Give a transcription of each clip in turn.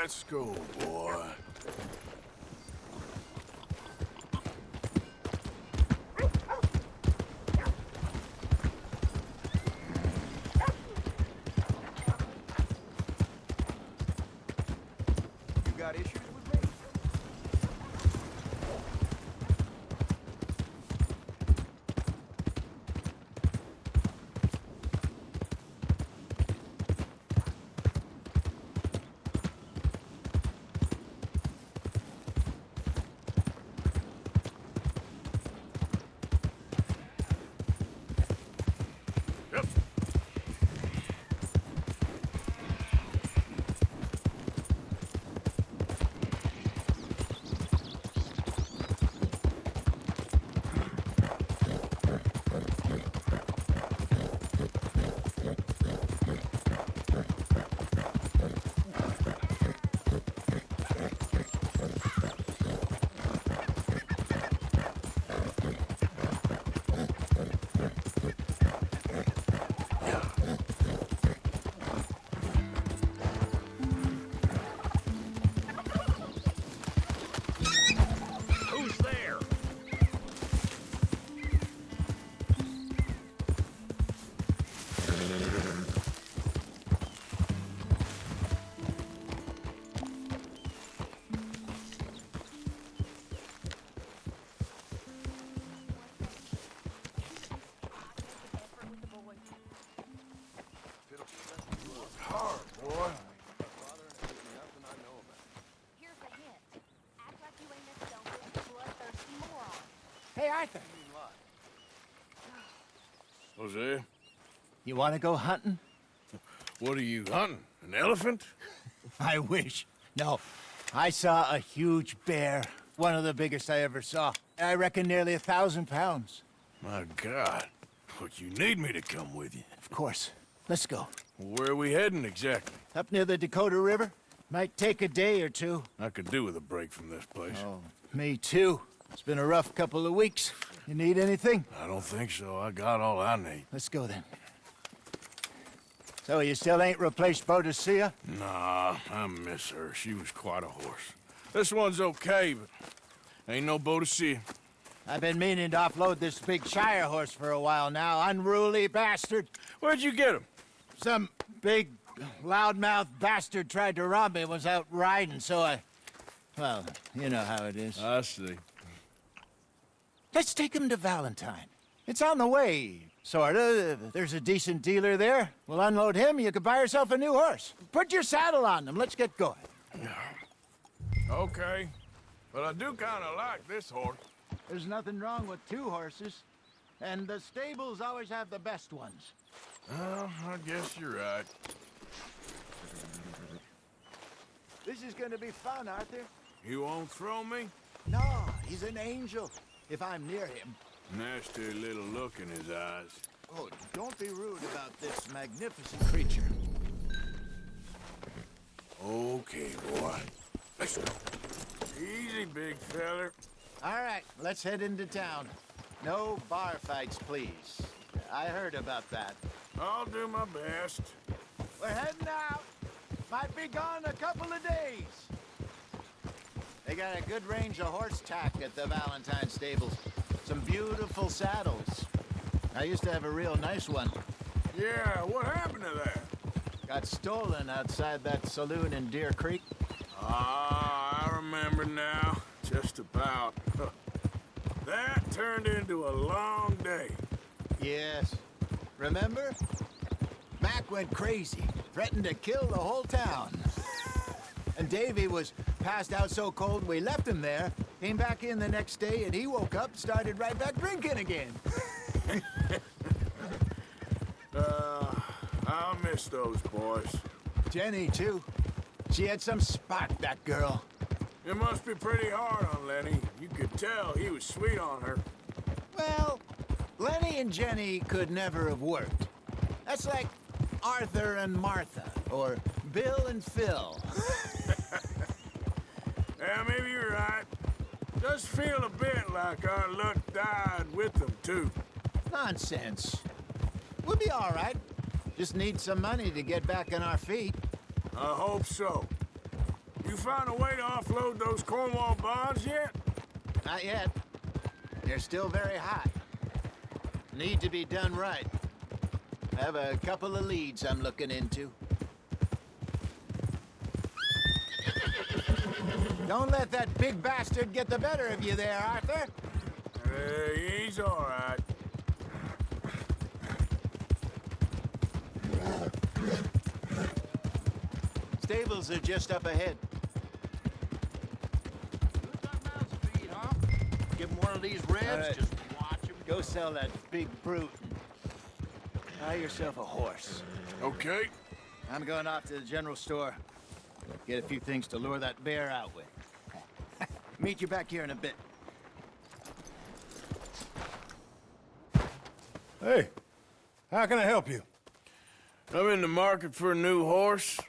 Let's go, boy. You got issues with me? Yep. Who's there? Hard, boy. Here's a hint. Act like you ain't a selfish, bloodthirsty moron. Hey, Arthur, Jose, you want to go hunting? what are you hunting? An elephant? I wish. No, I saw a huge bear. One of the biggest I ever saw. I reckon nearly 1,000 pounds. My God. Look, you need me to come with you. Of course. Let's go. Where are we heading exactly? Up near the Dakota River. Might take a day or two. I could do with a break from this place. Oh, me too. It's been a rough couple of weeks. You need anything? I don't think so. I got all I need. Let's go then. So you still ain't replaced Boadicea? Nah, I miss her. She was quite a horse. This one's okay, but ain't no Boadicea. I've been meaning to offload this big Shire horse for a while now. Unruly bastard. Where'd you get him? Some big, loudmouth bastard tried to rob me and was out riding, so well, you know how it is. I see. Let's take him to Valentine. It's on the way, sorta. There's a decent dealer there. We'll unload him, you could buy yourself a new horse. Put your saddle on him, let's get going. Okay. But I do kind of like this horse. There's nothing wrong with two horses, and the stables always have the best ones. Well, I guess you're right. This is gonna be fun, Arthur. You won't throw me? No, he's an angel, if I'm near him. Nasty little look in his eyes. Oh, don't be rude about this magnificent creature. Okay, boy. Let's go. Easy, big feller. All right, let's head into town. No bar fights, please. I heard about that. I'll do my best. We're heading out. Might be gone a couple of days. They got a good range of horse tack at the Valentine stables. Some beautiful saddles. I used to have a real nice one. Yeah, what happened to that? Got stolen outside that saloon in Deer Creek. Ah, I remember now. Just about. That turned into a long day. Yes. Remember? Mac went crazy, threatened to kill the whole town. And Davy was passed out so cold we left him there, came back in the next day, and he woke up, started right back drinking again. I'll miss those boys. Jenny, too. She had some spot, that girl. It must be pretty hard on Lenny. You could tell he was sweet on her. Well, Lenny and Jenny could never have worked. That's like Arthur and Martha, or Bill and Phil. Yeah, maybe you're right. Does feel a bit like our luck died with them, too. Nonsense. We'll be all right. Just need some money to get back on our feet. I hope so. You found a way to offload those Cornwall bonds yet? Not yet. They're still very hot. Need to be done right. I have a couple of leads I'm looking into. Don't let that big bastard get the better of you there, Arthur. He's all right. Stables are just up ahead. Give him one of these ribs, right. just watch him. Go sell that big brute. Buy yourself a horse. Okay. I'm going off to the general store. Get a few things to lure that bear out with. Meet you back here in a bit. Hey, how can I help you? I'm in the market for a new horse.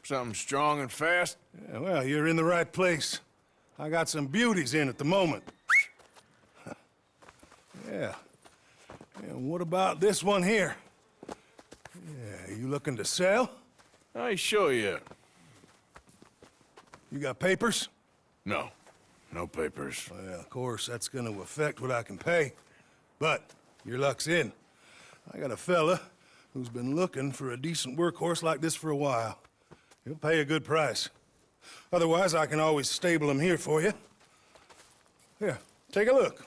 Something strong and fast. Yeah, well, you're in the right place. I got some beauties in at the moment. Yeah. And what about this one here? Yeah, you looking to sell? I ain't sure yet. You got papers? No. No papers. Well, of course, that's gonna affect what I can pay. But your luck's in. I got a fella who's been looking for a decent workhorse like this for a while. He'll pay a good price. Otherwise, I can always stable him here for you. Here, take a look.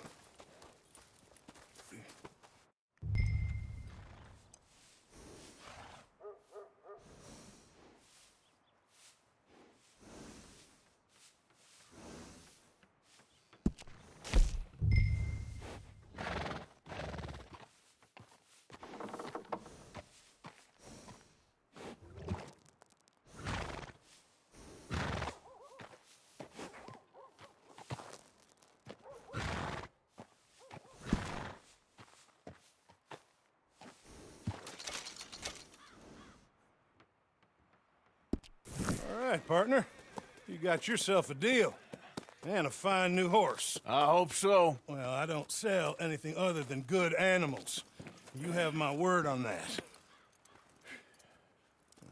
All right, partner. You got yourself a deal. And a fine new horse. I hope so. Well, I don't sell anything other than good animals. You have my word on that.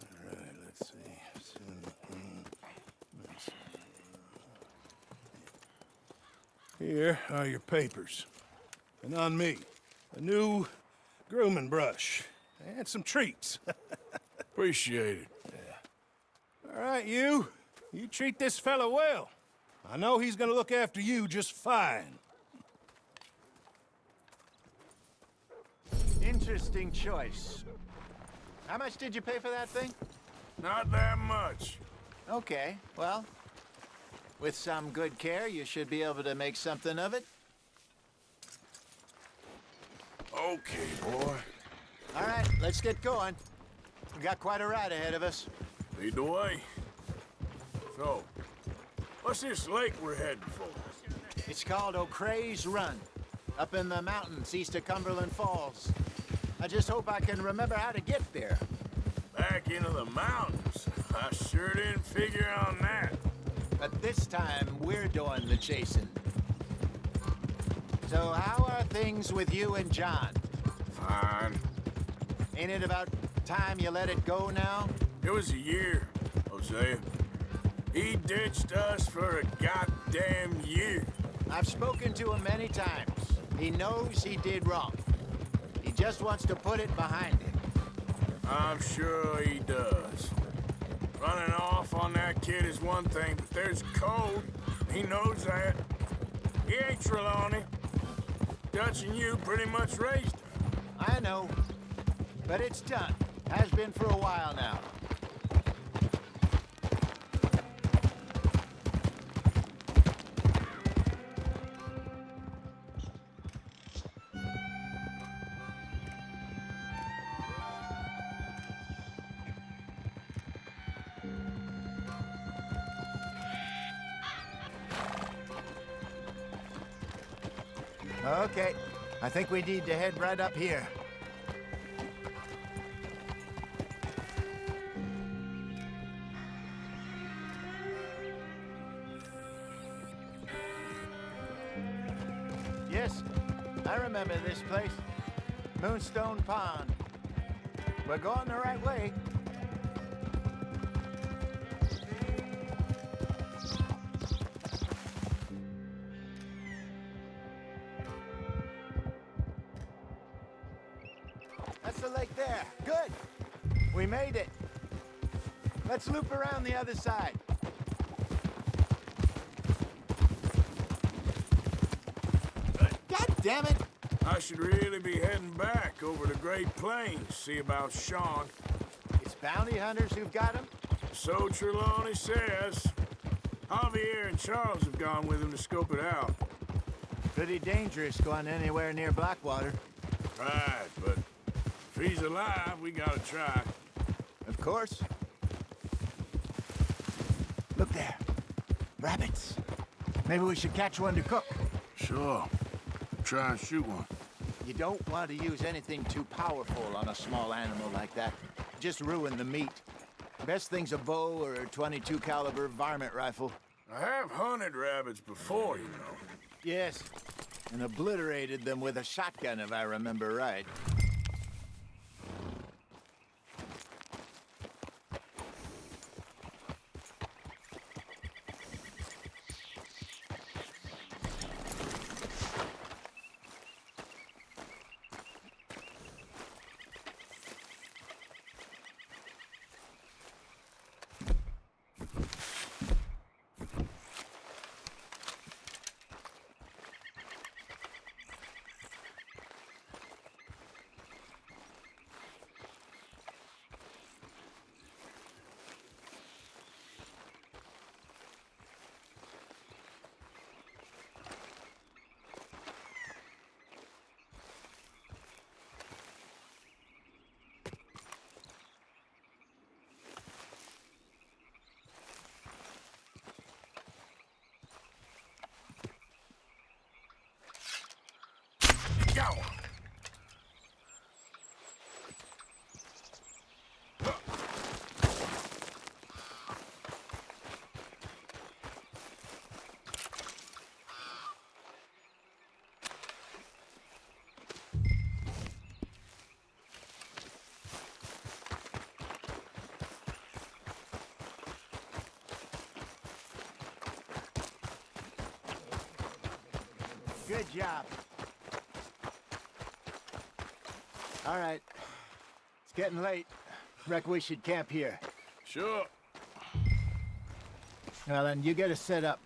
All right, let's see. Here are your papers. And on me, a new grooming brush. And some treats. Appreciate it. All right, you. You treat this fella well. I know he's gonna look after you just fine. Interesting choice. How much did you pay for that thing? Not that much. Okay, well, with some good care, you should be able to make something of it. Okay, boy. All right, let's get going. We got quite a ride ahead of us. Lead the way. So, what's this lake we're heading for? It's called O'Creagh's Run, up in the mountains east of Cumberland Falls. I just hope I can remember how to get there. Back into the mountains. I sure didn't figure on that. But this time, we're doing the chasing. So how are things with you and John? Fine. Ain't it about time you let it go now? It was a year, Hosea. He ditched us for a goddamn year. I've spoken to him many times. He knows he did wrong. He just wants to put it behind him. I'm sure he does. Running off on that kid is one thing, but there's code. He knows that. He ain't Trelawney. Dutch and you pretty much raised him. I know. But it's done. Has been for a while now. Okay, I think we need to head right up here. Yes, I remember this place. Moonstone Pond. We're going the right way. We made it. Let's loop around the other side. God damn it! I should really be heading back over the Great Plains, see about Sean. It's bounty hunters who've got him? So Trelawney says. Javier and Charles have gone with him to scope it out. Pretty dangerous going anywhere near Blackwater. Right, but if he's alive, we gotta try. Of course. Look there. Rabbits. Maybe we should catch one to cook. Sure. Try and shoot one. You don't want to use anything too powerful on a small animal like that. Just ruin the meat. Best thing's a bow or a .22 caliber varmint rifle. I have hunted rabbits before, you know. Yes, and obliterated them with a shotgun, if I remember right. Go! Good job. All right. It's getting late. Reckon we should camp here. Sure. Well, then, you get us set up.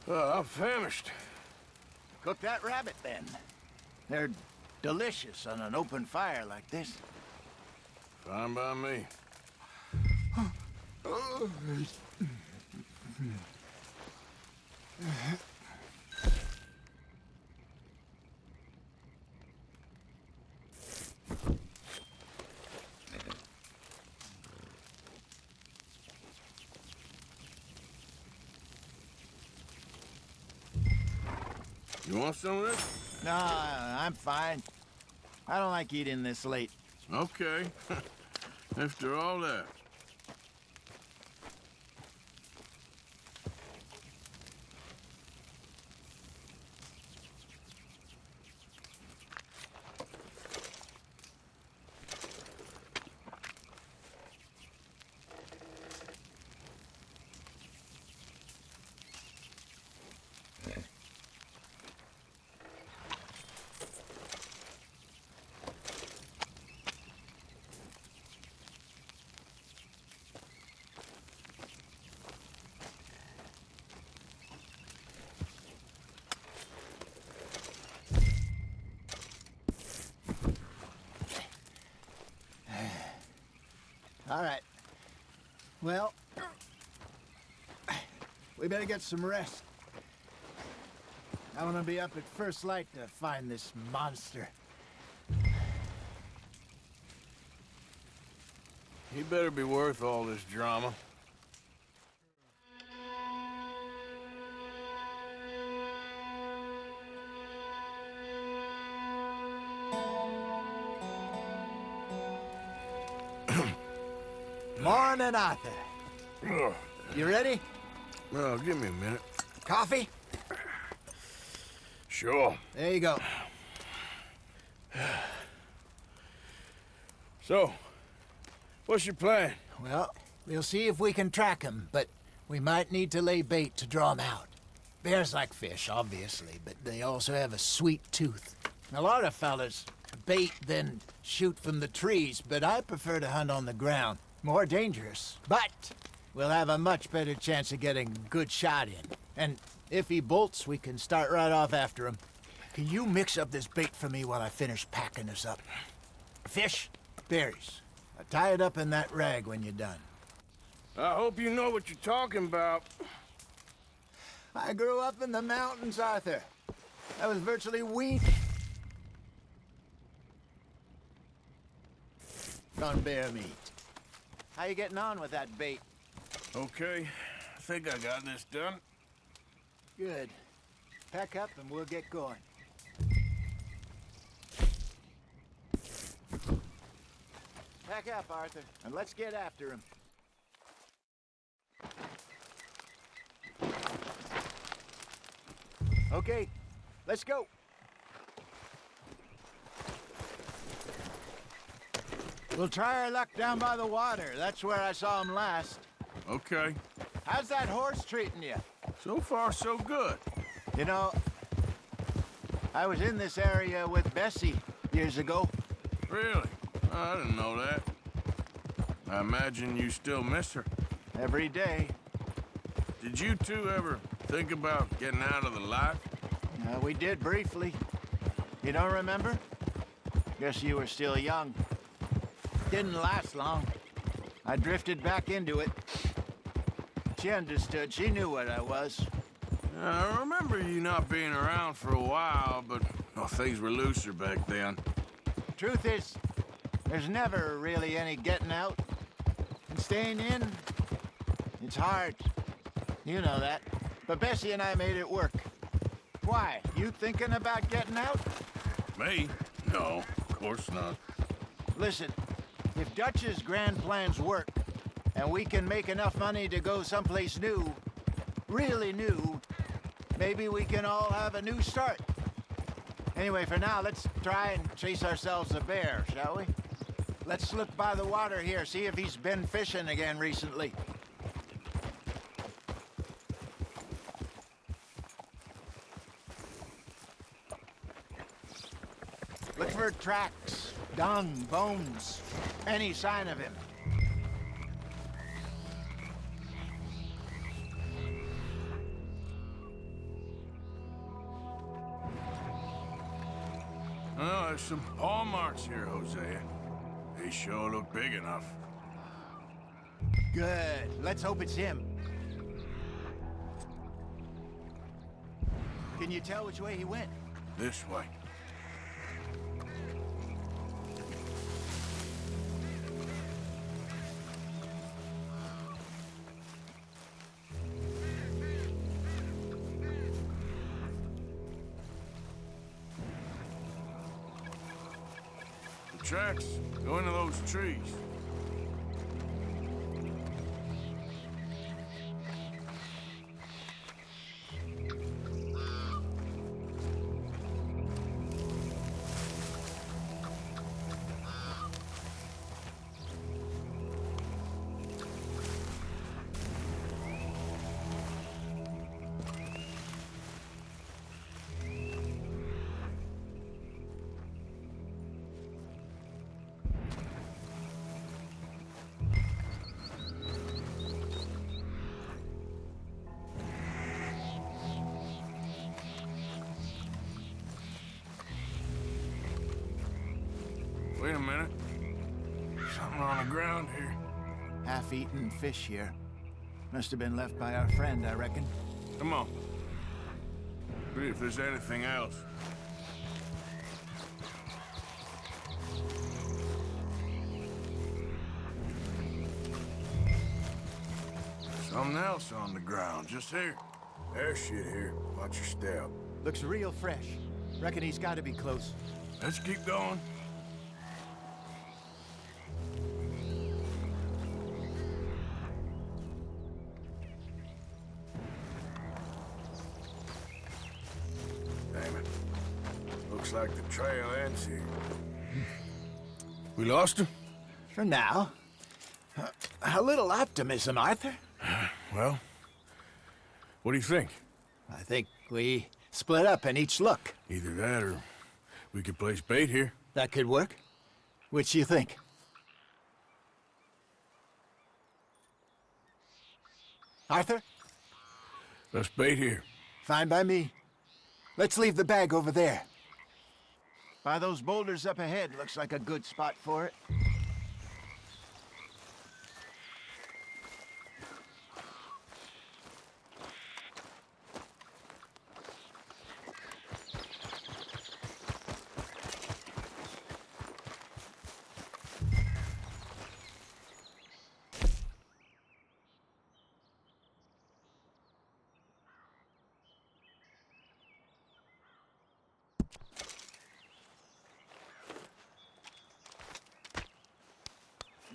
I'm famished. Cook that rabbit, then. They're delicious on an open fire like this. Fine by me. You want some of this? No, I'm fine. I don't like eating this late. Okay. After all that. All right. Well, we better get some rest. I want to be up at first light to find this monster. He better be worth all this drama. Morning, Arthur. Ugh. You ready? Well, give me a minute. Coffee? Sure. There you go. So, what's your plan? Well, We'll see if we can track him, but we might need to lay bait to draw him out. Bears like fish, obviously, but they also have a sweet tooth. A lot of fellas bait, then shoot from the trees, but I prefer to hunt on the ground. More dangerous, but we'll have a much better chance of getting a good shot in. And if he bolts, we can start right off after him. Can you mix up this bait for me while I finish packing this up? Fish, berries. Tie it up in that rag when you're done. I hope you know what you're talking about. I grew up in the mountains, Arthur. I was virtually weaned on bear meat. How you getting on with that bait? Okay, I think I got this done. Good. Pack up and we'll get going. Pack up, Arthur, and let's get after him. Okay, let's go. We'll try our luck down by the water. That's where I saw him last. Okay. How's that horse treating you? So far, so good. You know, I was in this area with Bessie years ago. Really? I didn't know that. I imagine you still miss her. Every day. Did you two ever think about getting out of the life? We did briefly. You don't remember? Guess you were still young. Didn't last long. I drifted back into it. She understood. She knew what I was. I remember you not being around for a while, but well, things were looser back then. Truth is, there's never really any getting out. And staying in, it's hard. You know that. But Bessie and I made it work. Why? You thinking about getting out? Me? No, of course not. Listen, if Dutch's grand plans work, and we can make enough money to go someplace new, really new, maybe we can all have a new start. Anyway, for now, let's try and chase ourselves a bear, shall we? Let's look by the water here, see if he's been fishing again recently. Look for tracks, dung, bones, any sign of him. Oh, there's some paw marks here, Hosea. They sure look big enough. Good. Let's hope it's him. Can you tell which way he went? This way. The tracks go into those trees. Wait a minute. Something on the ground here. Half-eaten fish here. Must have been left by our friend, I reckon. Come on. See if there's anything else. Something else on the ground, just here. There's shit here. Watch your step. Looks real fresh. Reckon he's got to be close. Let's keep going. Damn it. Looks like the trail ends here. We lost him? For now. A little optimism, Arthur. Well, what do you think? I think we split up and each look. Either that or we could place bait here. That could work. Which do you think? Arthur? Let's bait here. Fine by me. Let's leave the bag over there. By those boulders up ahead, looks like a good spot for it.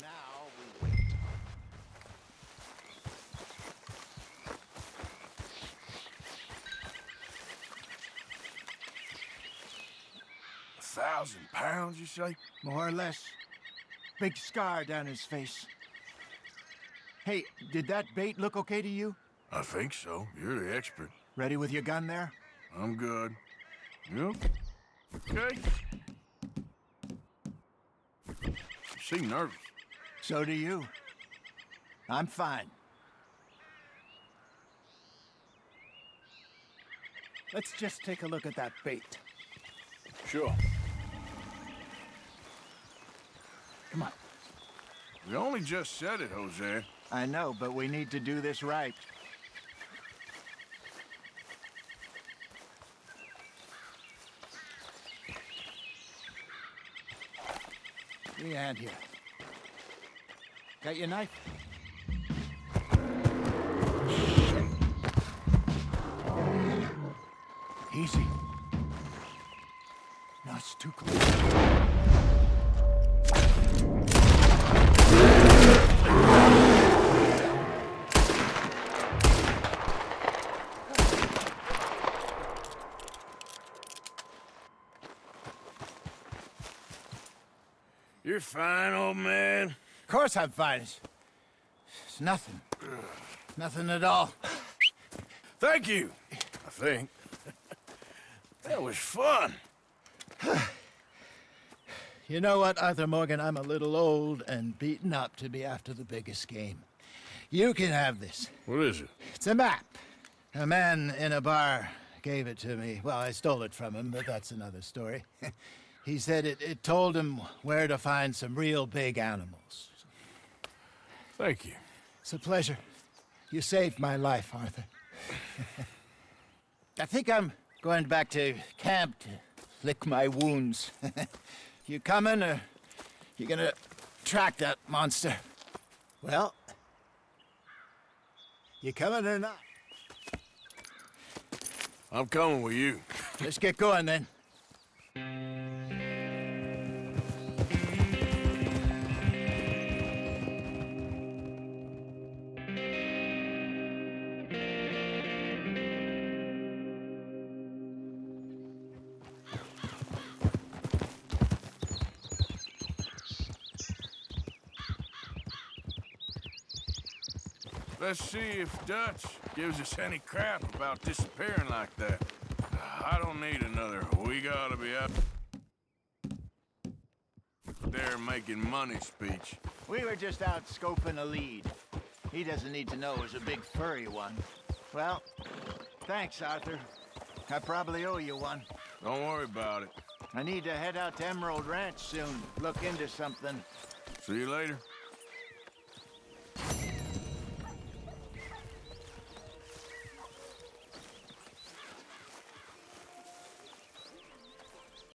Now we wait. £1,000, you say? More or less. Big scar down his face. Hey, did that bait look okay to you? I think so. You're the expert. Ready with your gun there? I'm good. Yep. Okay. You seem nervous. So do you. I'm fine. Let's just take a look at that bait. Sure. Come on. We only just said it, Jose. I know, but we need to do this right. Give me a hand here. Got your knife? Easy. No, it's too close. You're fine, old man. Of course I'm fine. It's nothing. Nothing at all. Thank you, I think. That was fun. You know what, Arthur Morgan? I'm a little old and beaten up to be after the biggest game. You can have this. What is it? It's a map. A man in a bar gave it to me. Well, I stole it from him, but that's another story. He said it told him where to find some real big animals. Thank you. It's a pleasure. You saved my life, Arthur. I think I'm going back to camp to lick my wounds. You coming, or you gonna track that monster? Well, you coming or not? I'm coming with you. Let's get going then. Let's see if Dutch gives us any crap about disappearing like that. I don't need another "we gotta be up there making money" speech. We were just out scoping a lead. He doesn't need to know it was a big furry one. Well, thanks, Arthur. I probably owe you one. Don't worry about it. I need to head out to Emerald Ranch soon. Look into something. See you later.